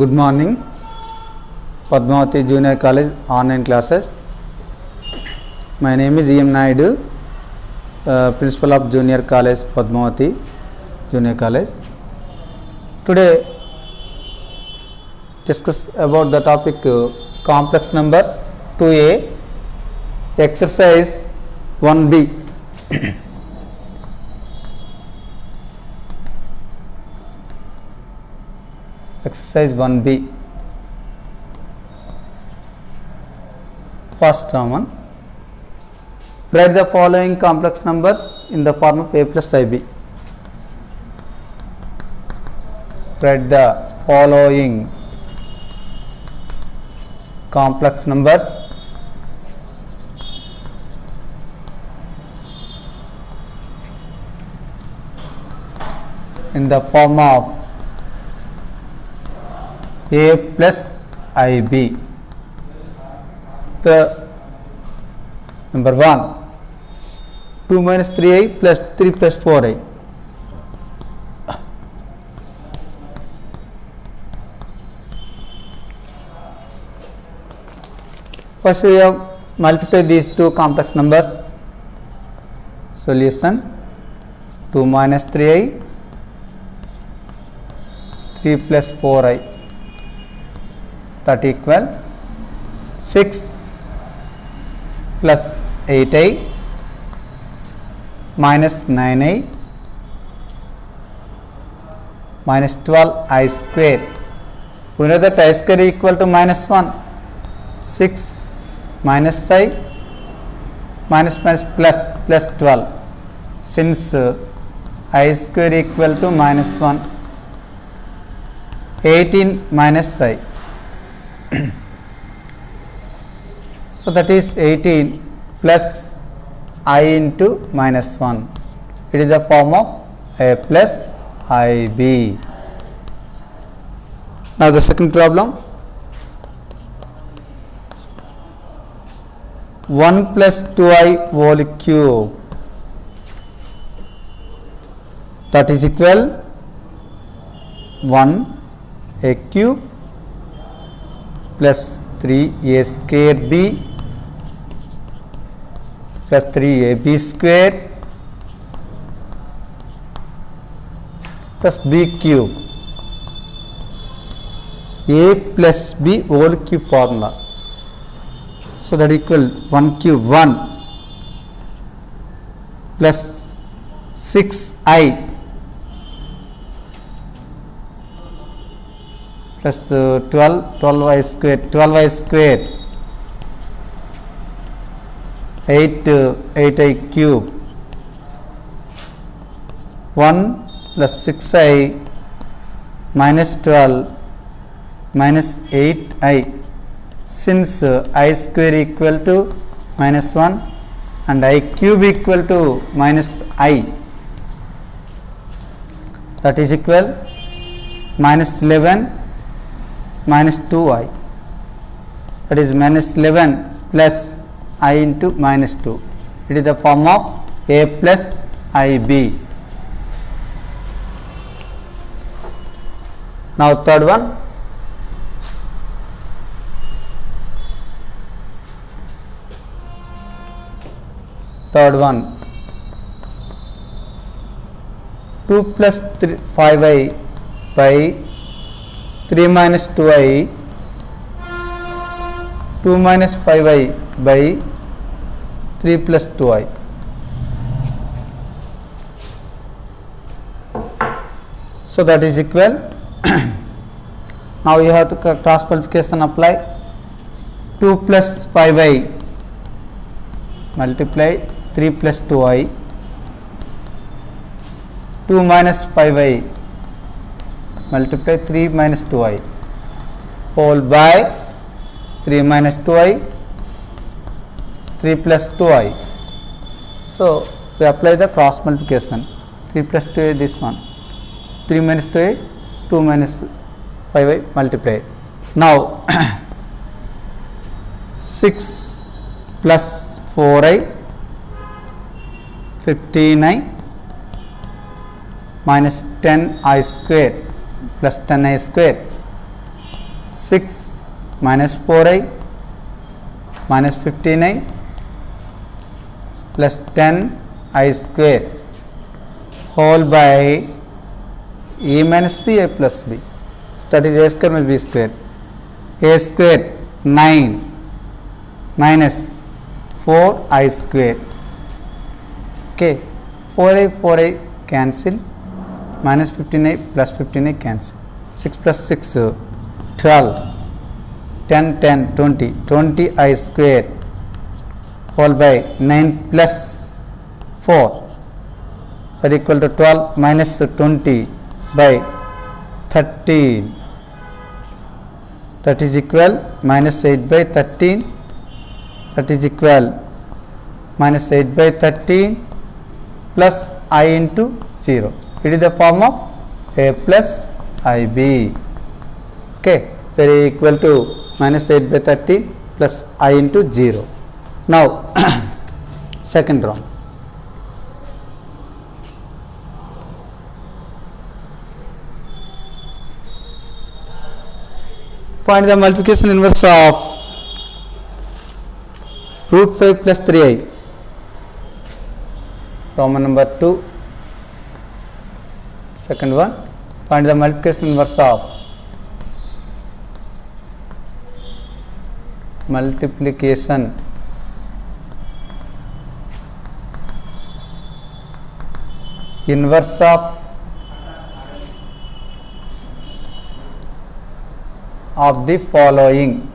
Good morning, Padmavati Junior College online classes. My name is E.M. Naidu, Principal of Junior College, Padmavati Junior College. Today, discuss about the topic complex numbers 2A, exercise 1B. Exercise 1B. First one. Write the following complex numbers in the form of a plus ib. Write the following complex numbers in the form of a plus ib. The number 1, 2 minus 3i plus 3 plus 4i. First we have multiply these two complex numbers. Solution: 2 minus 3i, 3 plus 4i, that equal 6 plus 8i minus 9i minus 12i square. We know that I square equal to minus 1. 6 minus I minus plus 12. Since I square equal to minus 1, 18 minus I. So that is 18 plus I into minus 1. It is the form of a plus ib. Now the second problem. 1 plus 2i whole cube, that is equal 1 a cube plus 3a square b plus 3ab square plus b cube. A plus b whole cube formula. So that equal 1 cube 1 plus 6i plus 12i square 8i cube 1 plus 6i minus 12 minus 8i. Since I square equal to minus 1 and I cube equal to minus I, that is equal minus 11 minus 2i, that is minus 11 plus I into minus 2. It is the form of a plus ib. Now third one. Third one, 2 plus 5i by 3 minus 2i, 2 minus 5i by 3 plus 2i. So that is equal. Now you have to cross multiplication apply. 2 plus 5i multiply 3 plus 2i, 2 minus 5i multiply 3 minus 2i whole by 3 minus 2i, 3 plus 2i. So we apply the cross multiplication. 3 plus 2i this one, 3 minus 2i, 2 minus 5i multiply. Now 6 plus 4i 15i minus 10i square plus 10i square 6 minus 4i minus 15i plus 10i square whole by a minus b a plus b. So that is a square minus b square. A square 9 minus 4i square. Okay, 4i cancel, minus 15i plus 15i cancel. 6 plus 6 12, 10 10 20, 20i square whole by 9 plus 4 that equal to 12 minus 20 by 13, that is equal minus 8 by 13, that is equal minus 8 by 13 plus I into 0. It is the form of a plus ib. Okay, very equal to minus 8 by 13 plus I into 0. Now second round. Find the multiplication inverse of root 5 plus 3i. Roman number 2. Second one, find the multiplication inverse of the following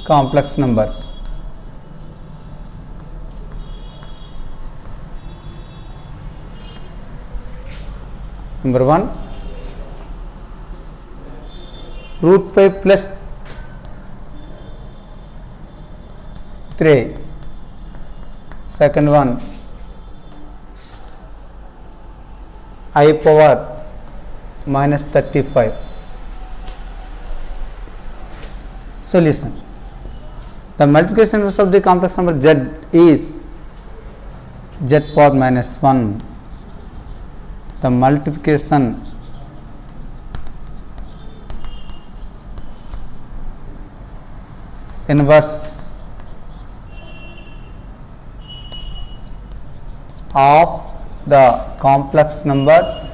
complex numbers. Number 1, root 5 plus 3. Second one, I power minus 35. Solution. The multiplication inverse of the complex number z is z power minus 1. The multiplication inverse of the complex number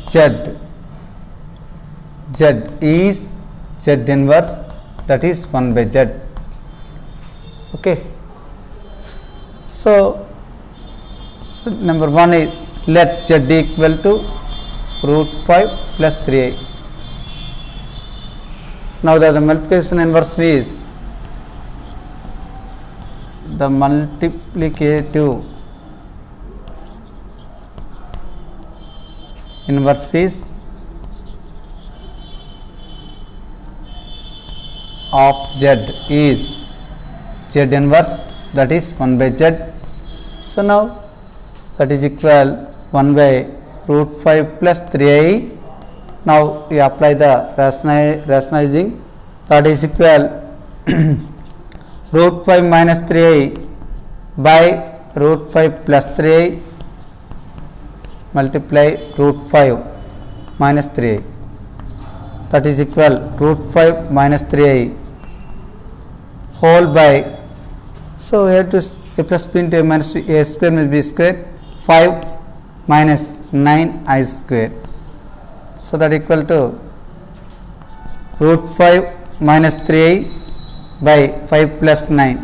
z is z inverse, that is 1 by z. Okay, so number 1 is let z equal to root 5 plus 3i. Now the multiplication inverse is the multiplicative inverse is of z is z inverse, that is 1 by z. So now that is equal 1 by root 5 plus 3i. Now we apply the rationalizing, that is equal root 5 minus 3i by root 5 plus 3i multiply root 5 minus 3i, that is equal root 5 minus 3i whole by, so we have to a plus b into a minus b, a square minus b square, 5 minus 9i square, so that equal to root 5 minus 3i by 5 plus 9,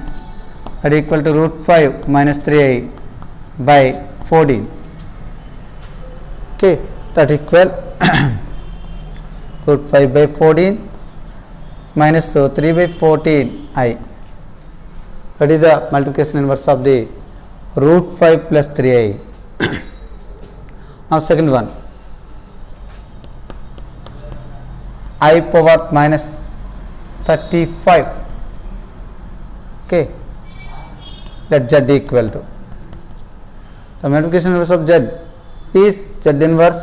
that equal to root 5 minus 3i by 14. Okay, that equal root 5 by 14 minus 3 by 14i. That is the multiplication inverse of the root 5 plus 3i. Now second one, I power minus 35. Okay, let z equal to, the multiplication inverse of z is z inverse.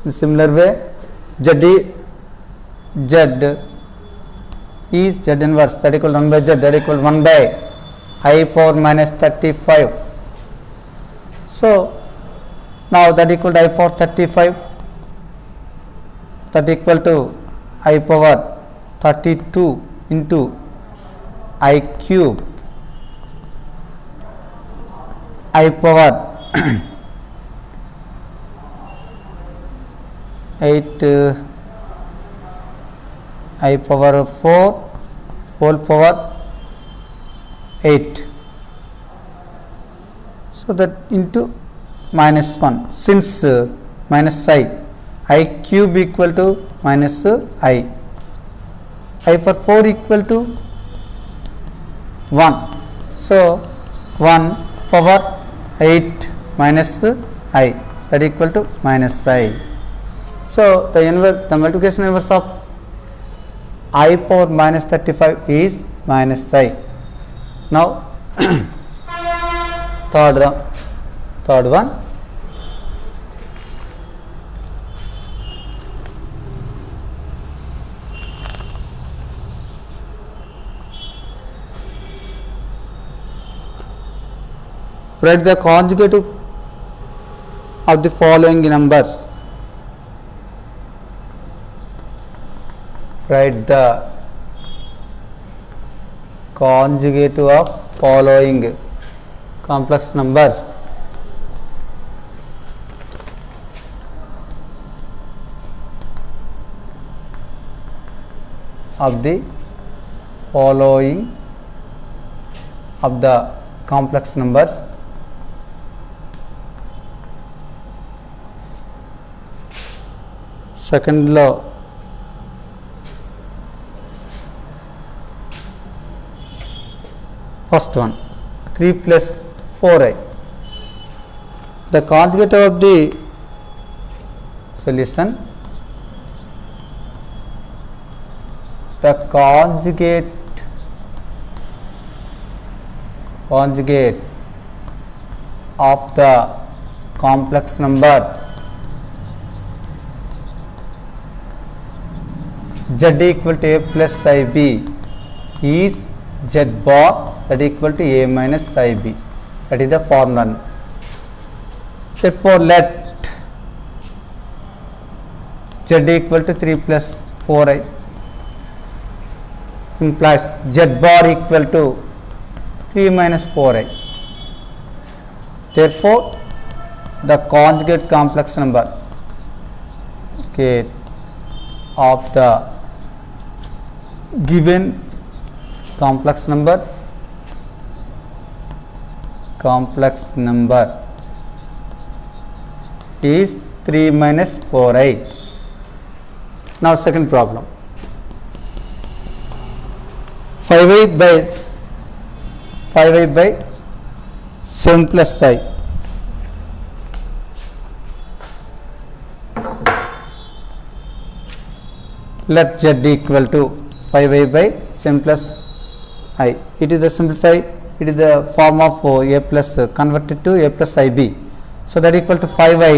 In similar way, z is z inverse, that equal 1 by z, that equal 1 by I power minus 35. So now that equal to I power 35, that equal to I power 32 into I cube I power 8 I power 4 whole power 8. So that into minus 1, since minus I cube equal to minus I for 4 equal to 1. So 1 power 8 minus I, that equal to minus I. So the multiplication inverse of I power minus 35 is minus I. Now third one, write the conjugate of the following numbers. Write the conjugate of following complex numbers. Of the following of the complex numbers. Second law, first one 3 plus 4i. The conjugate of the solution, the conjugate of the complex number z equal to a plus ib is z bar, that equal to a minus ib. That is the formula. Therefore let z equal to 3 plus 4i implies z bar equal to 3 minus 4i. Therefore the conjugate complex number of the given complex number is 3 minus 4i. Now second problem, 5i by 7 plus I. Let z equal to 5i by 7 plus I. It is the simplify, it is the form of a plus converted to a plus ib. So that equal to 5i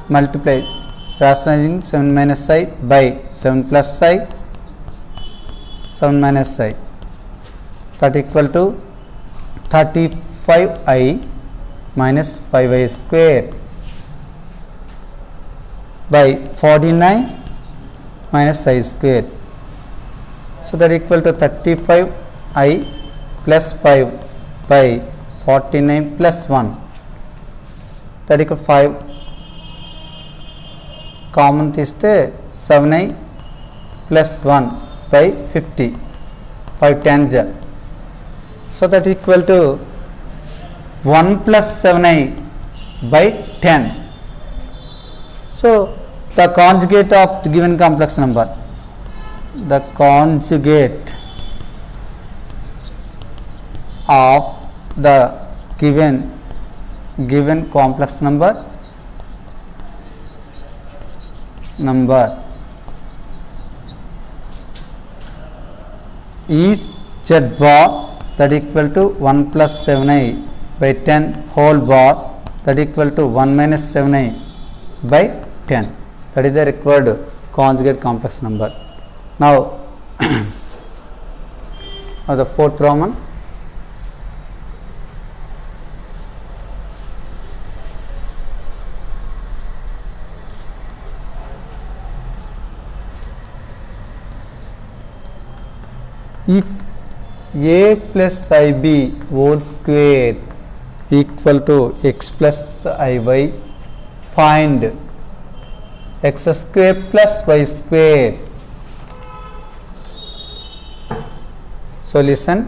multiply rationalizing 7 minus I by 7 plus I, 7 minus I, that equal to 35i minus 5i square by 49 minus I square. So that equal to 35i plus 5 by 49 plus 1, that equal 5 common తీస్తే 7i plus 1 by 50, 5 tens. So that equal to 1 plus 7i by 10. So the conjugate of the given complex number, the conjugate of the given complex number is z bar, that equal to 1 plus 7i by 10 whole bar, that equal to 1 minus 7i by 10. That is the required conjugate complex number. Now the fourth Roman, if a plus ib whole square equal to x plus iy, find x square plus y square. Solution: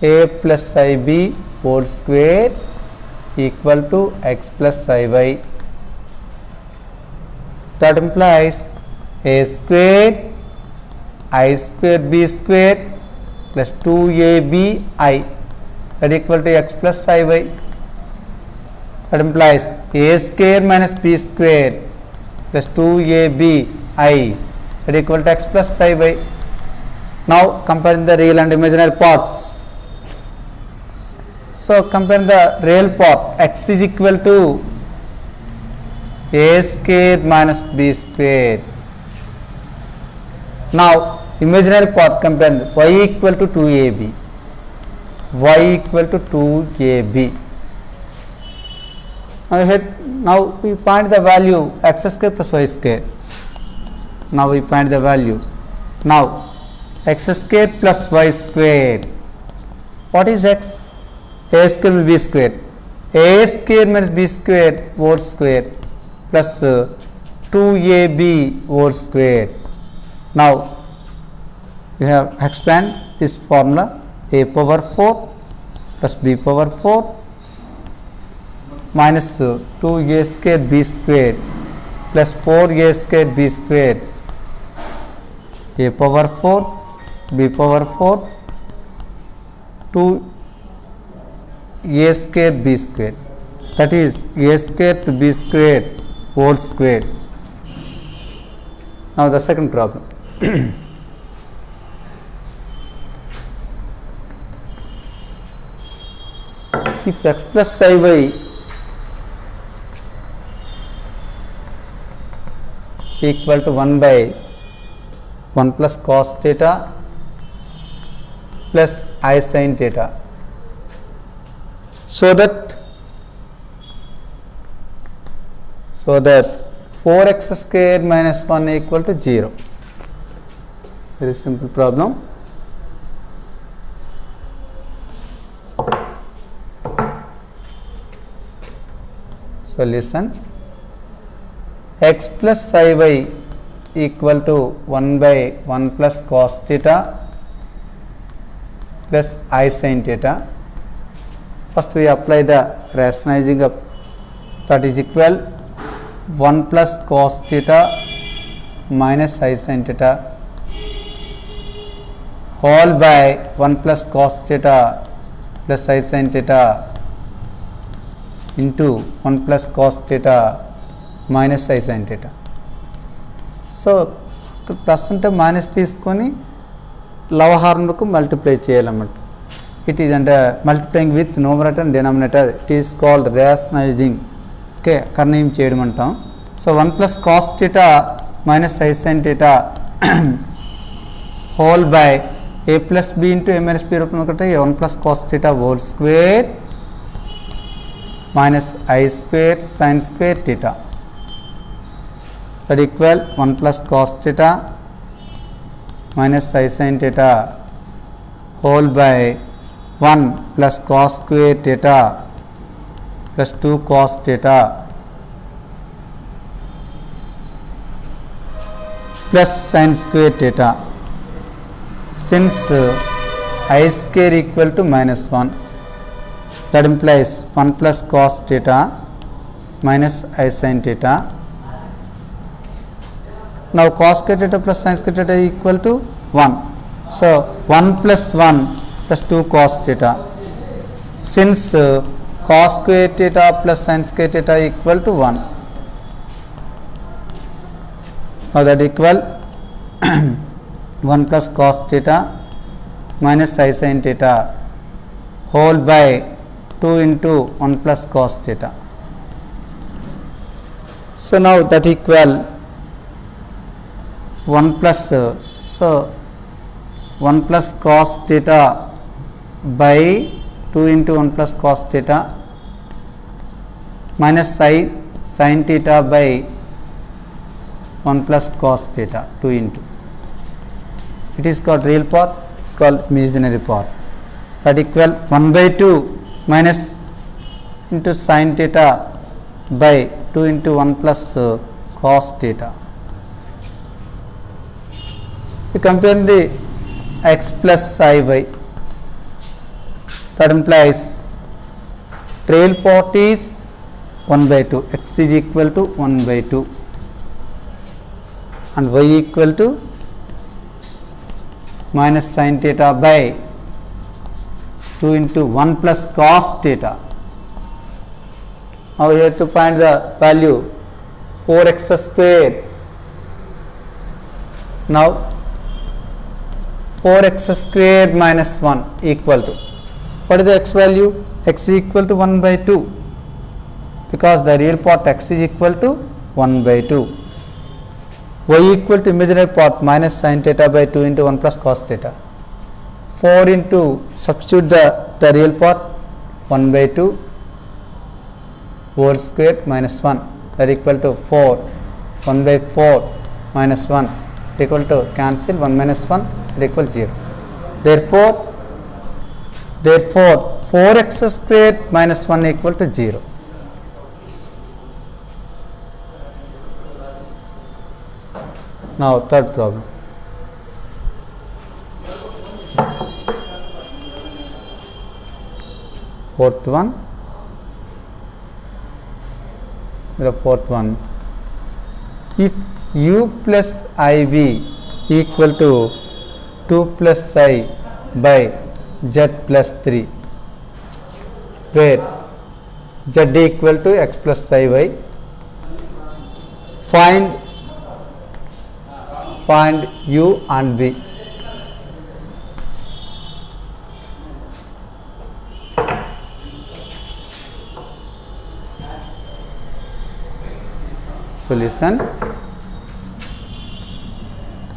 a plus ib whole square equal to x plus iy. That implies a square I square b square plus 2abi that equal to x plus iy. That implies a square minus b square plus 2abi that equal to x plus iy. Now comparing the real and imaginary parts. So comparing the real part, x is equal to a square minus b square. Now imaginary part, compare y equal to 2ab, y equal to 2ab. Now we find the value x square plus y square. Now we find the value. Now x square plus y square. What is x? A square will be square. A square minus b square whole square plus 2ab whole square. Now we have expand this formula: a power 4 plus b power 4 minus 2a square b square plus 4a square b square, a power 4 b power 4 2a square b square, that is a square to b square whole square. Now the second problem. If x plus iy equal to 1 by 1 plus cos theta plus I sin theta, so that 4x square minus 1 equal to 0. Very simple problem. Solution: x plus iy equal to 1 by 1 plus cos theta plus I sin theta. First we apply the rationalizing of, that is equal 1 plus cos theta minus I sin theta whole by 1 plus cos theta plus I sin theta into 1 plus cos theta minus I sin theta. So plus అంటే minus తీసుకొని లవహారంకు multiply చేయాలన్నమాట. It is అంటే multiplying with numerator and denominator. It is called rationalising. Okay, కర్ణీయం చేయడం అంటాం. So 1 plus cos theta minus I sine theta whole by A plus B into A minus B రూపంలో ఒకటి 1 plus cos theta whole square minus I square sin square theta, that equal 1 plus cos theta minus I sin theta whole by 1 plus cos square theta plus 2 cos theta plus sin square theta. Since I square equal to minus 1, that implies 1 plus cos theta minus I sin theta. Now cos square theta plus sin square theta equal to 1. So 1 plus 1 plus 2 cos theta. Since cos square theta plus sin square theta equal to 1, now that equal 1 plus cos theta minus I sin theta whole by 2 into 1 plus cos theta. So now that equal 1 plus so 1 plus cos theta by 2 into 1 plus cos theta minus I sin theta by 1 plus cos theta 2 into. it is called real part, it's called imaginary part. That equal 1 by 2 minus into sin theta by 2 into 1 plus cos theta. You compare the x plus iy, that implies real part is 1 by 2, x is equal to 1 by 2 and y equal to minus sin theta by 2 into 1 plus cos theta. Now we have to find the value 4x square. Now 4x square minus 1 equal to, what is the x value? X is equal to 1 by 2, because the real part x is equal to 1 by 2. Y equal to imaginary part minus sin theta by 2 into 1 plus cos theta. 4 into, substitute the real part, 1 by 2 whole square minus 1, that equal to 4. 1 by 4 minus 1 equal to, cancel 1 minus 1 equal 0. Therefore 4x square minus 1 equal to 0. Now third problem. Fourth one. The fourth one. If u plus iv equal to 2 plus I by z plus 3, where z equal to x plus iy, find u and v. Solution: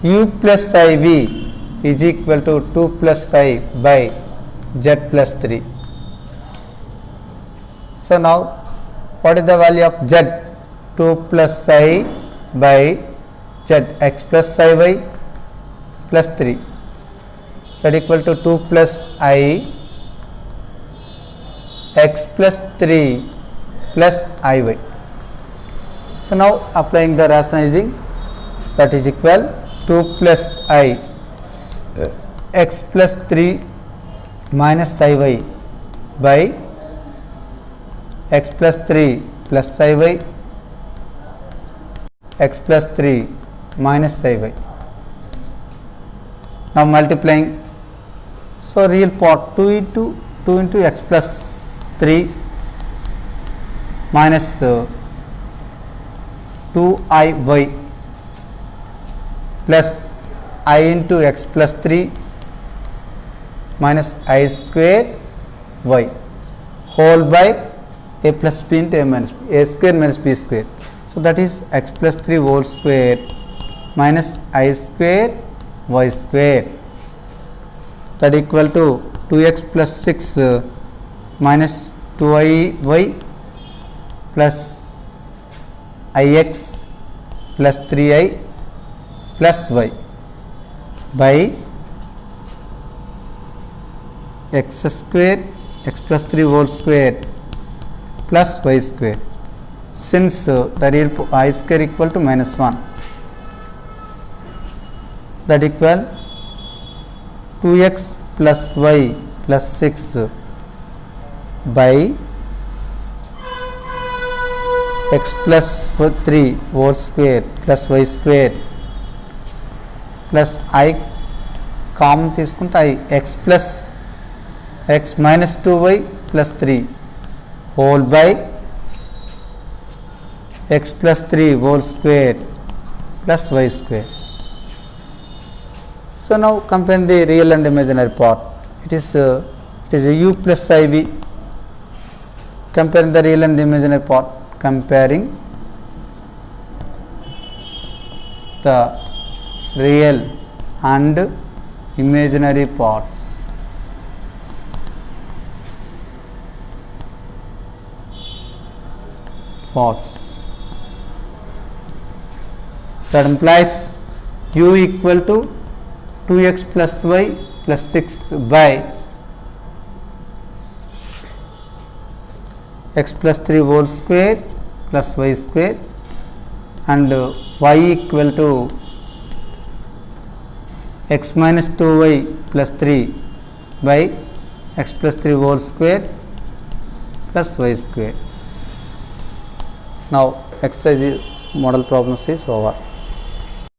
u plus iv is equal to 2 plus I by z plus 3. So now what is the value of z? 2 plus I by z, x plus iy plus 3, that equal to 2 plus I x plus 3 plus iy. So now applying the rationalizing, that is equal 2 plus I x plus 3 minus iy by x plus 3 plus iy, x plus 3 minus iy. Now multiplying, so real part 2 into x plus 3 minus 2iy plus I into x plus 3 minus I square y whole by a plus b into a minus b, a square minus b square. So that is x plus 3 whole square minus I square y square, that equal to 2x plus 6 minus 2iy plus ix plus 3i plus y by x square, x plus 3 whole square plus y square. Since the real I square equal to minus 1, that equal 2x plus y plus 6 by x plus 3 whole square plus y square plus I common తీసుకుంటే I x plus x minus 2y plus 3 whole by x plus 3 whole square plus y square. So now compare the real and imaginary part. It is a u plus iv. Comparing the real and imaginary part. Comparing the real and imaginary parts. That implies u equal to 2x plus y plus 6 by x plus 3 whole square plus y square, and y equal to x minus 2y plus 3 by x plus 3 whole square plus y square. Now exercise model problems is over.